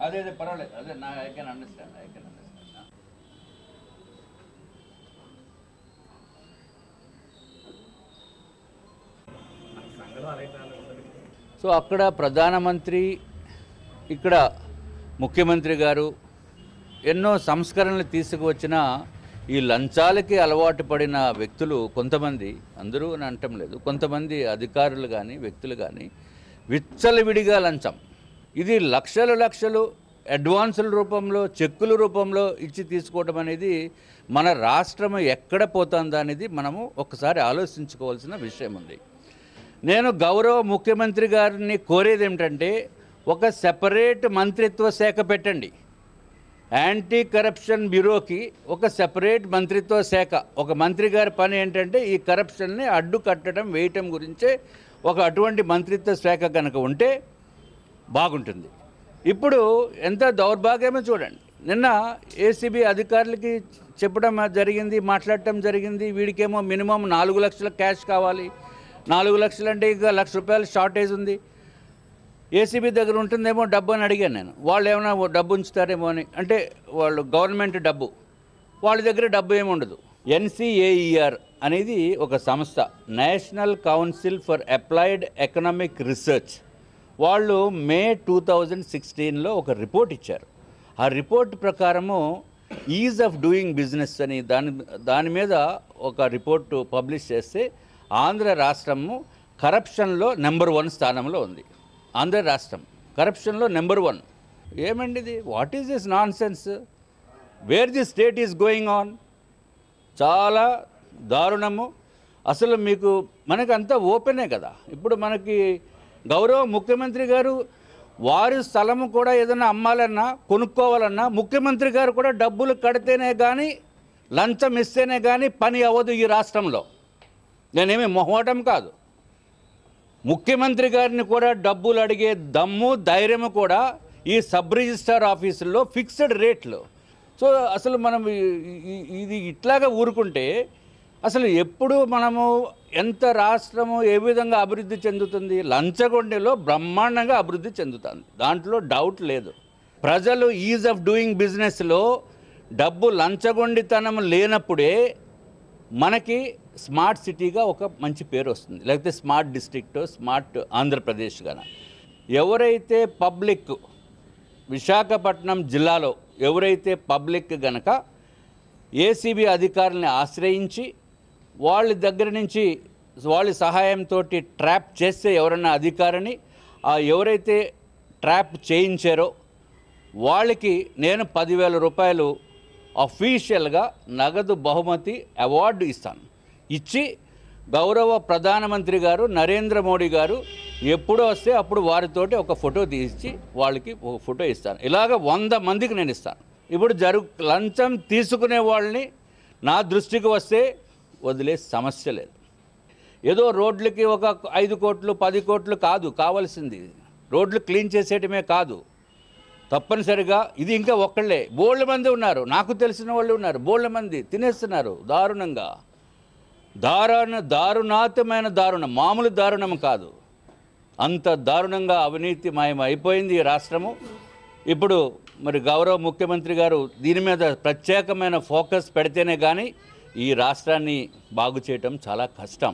అదే పర్వాలేదు, అదే నా ఐ కెన్ అండర్స్టాండ్. సో అక్కడ ప్రధానమంత్రి, ఇక్కడ ముఖ్యమంత్రి గారు ఎన్నో సంస్కరణలు తీసుకువచ్చిన ఈ లంచాలకి అలవాటు పడిన వ్యక్తులు కొంతమంది, అందరూ అని అనటం లేదు, కొంతమంది అధికారులు కానీ వ్యక్తులు కానీ విచ్చలవిడిగా లంచం, ఇది లక్షలు అడ్వాన్సుల రూపంలో చెక్కుల రూపంలో ఇచ్చి తీసుకోవడం అనేది మన రాష్ట్రం ఎక్కడ పోతుందా అనేది మనము ఒకసారి ఆలోచించుకోవాల్సిన విషయం ఉంది. నేను గౌరవ ముఖ్యమంత్రి గారిని కోరేది ఏమిటంటే ఒక సెపరేట్ మంత్రిత్వ శాఖ పెట్టండి. యాంటీ కరప్షన్ బ్యూరోకి ఒక సెపరేట్ మంత్రిత్వ శాఖ, ఒక మంత్రి గారి పని ఏంటంటే ఈ కరప్షన్ని అడ్డు కట్టడం వేయటం గురించే ఒక అటువంటి మంత్రిత్వ శాఖ కనుక ఉంటే బాగుంటుంది. ఇప్పుడు ఎంత దౌర్భాగ్యమో చూడండి. నిన్న ఏసీబీ అధికారులకి చెప్పడం జరిగింది, మాట్లాడటం జరిగింది, వీడికేమో మినిమం 4 లక్షల క్యాష్ కావాలి, 4 లక్షలు అంటే ఇక ₹1,00,000 షార్టేజ్ ఉంది, ఏసీబీ దగ్గర ఉంటుందేమో డబ్బు అని అడిగాను నేను. వాళ్ళు ఏమైనా డబ్బు ఉంచుతారేమో అని, అంటే వాళ్ళు గవర్నమెంట్ డబ్బు, వాళ్ళ దగ్గర డబ్బు ఏమి ఉండదు. ఎన్సీఏఈఆర్ అనేది ఒక సంస్థ, national council for applied economic research. వాళ్ళు మే 2016లో ఒక రిపోర్ట్ ఇచ్చారు. ఆ రిపోర్ట్ ప్రకారము ఈజ్ ఆఫ్ డూయింగ్ బిజినెస్ అని దాని మీద ఒక రిపోర్టు పబ్లిష్ చేస్తే ఆంధ్ర రాష్ట్రము కరప్షన్లో నెంబర్ 1 స్థానంలో ఉంది. ఆంధ్ర రాష్ట్రం కరప్షన్లో నెంబర్ 1. ఏమండి ఇది? What is this non sense? Wear the state is going on? చాలా దారుణము. అసలు మీకు మనకంతా ఓపెనే కదా. ఇప్పుడు మనకి గౌరవ ముఖ్యమంత్రి గారు వారి స్థలము కూడా ఏదైనా అమ్మాలన్నా కొనుక్కోవాలన్నా ముఖ్యమంత్రి గారు కూడా డబ్బులు కడితేనే కానీ, లంచం ఇస్తేనే కానీ పని అవ్వదు ఈ రాష్ట్రంలో. నేనేమి మొహమాటం కాదు. ముఖ్యమంత్రి గారిని కూడా డబ్బులు అడిగే దమ్ము ధైర్యము కూడా ఈ సబ్ రిజిస్ట్రార్ ఆఫీసుల్లో ఫిక్స్డ్ రేట్లు. సో అసలు మనం ఇది ఇట్లాగా ఊరుకుంటే అసలు ఎప్పుడు మనము ఎంత రాష్ట్రము ఏ విధంగా అభివృద్ధి చెందుతుంది? లంచగొండిలో బ్రహ్మాండంగా అభివృద్ధి చెందుతుంది, దాంట్లో డౌట్ లేదు. ప్రజలు ఈజ్ ఆఫ్ డూయింగ్ బిజినెస్లో డబ్బు లంచగొండితనం లేనప్పుడే మనకి స్మార్ట్ సిటీగా ఒక మంచి పేరు వస్తుంది, లేకపోతే స్మార్ట్ డిస్ట్రిక్ట్, స్మార్ట్ ఆంధ్రప్రదేశ్ గాన. ఎవరైతే పబ్లిక్ విశాఖపట్నం జిల్లాలో ఎవరైతే పబ్లిక్ గనక ఏసీబీ అధికారుల్ని ఆశ్రయించి వాళ్ళ దగ్గర నుంచి వాళ్ళ సహాయంతో ట్రాప్ చేస్తే ఎవరన్నా అధికారిని, ఎవరైతే ట్రాప్ చేయించారో వాళ్ళకి నేను ₹10,000 అఫీషియల్గా నగదు బహుమతి అవార్డు ఇస్తాను. ఇచ్చి గౌరవ ప్రధానమంత్రి గారు నరేంద్ర మోడీ గారు ఎప్పుడో వస్తే అప్పుడు వారితోటి ఒక ఫోటో తీసి వాళ్ళకి ఒక ఫోటో ఇస్తాను. ఇలాగ 100 మందికి నేను ఇస్తాను. ఇప్పుడు లంచం తీసుకునే వాళ్ళని నా దృష్టికి వస్తే వదిలే సమస్య లేదు. ఏదో రోడ్లకి ఒక 5 కోట్లు 10 కోట్లు కాదు కావాల్సింది, రోడ్లు క్లీన్ చేసేయటమే కాదు. తప్పనిసరిగా ఇది ఇంకా ఒక్కళ్ళే, బోళ్ళ మంది ఉన్నారు, నాకు తెలిసిన వాళ్ళు ఉన్నారు, బోళ్ళ మంది తినేస్తున్నారు దారుణంగా. దారుణాతమైన దారుణం, మామూలు దారుణం కాదు, అంత దారుణంగా అవినీతిమయం అయిపోయింది ఈ రాష్ట్రము. ఇప్పుడు మరి గౌరవ ముఖ్యమంత్రి గారు దీని మీద ప్రత్యేకమైన ఫోకస్ పెడితేనే కానీ ఈ రాష్ట్రాన్ని బాగు చేయటం చాలా కష్టం.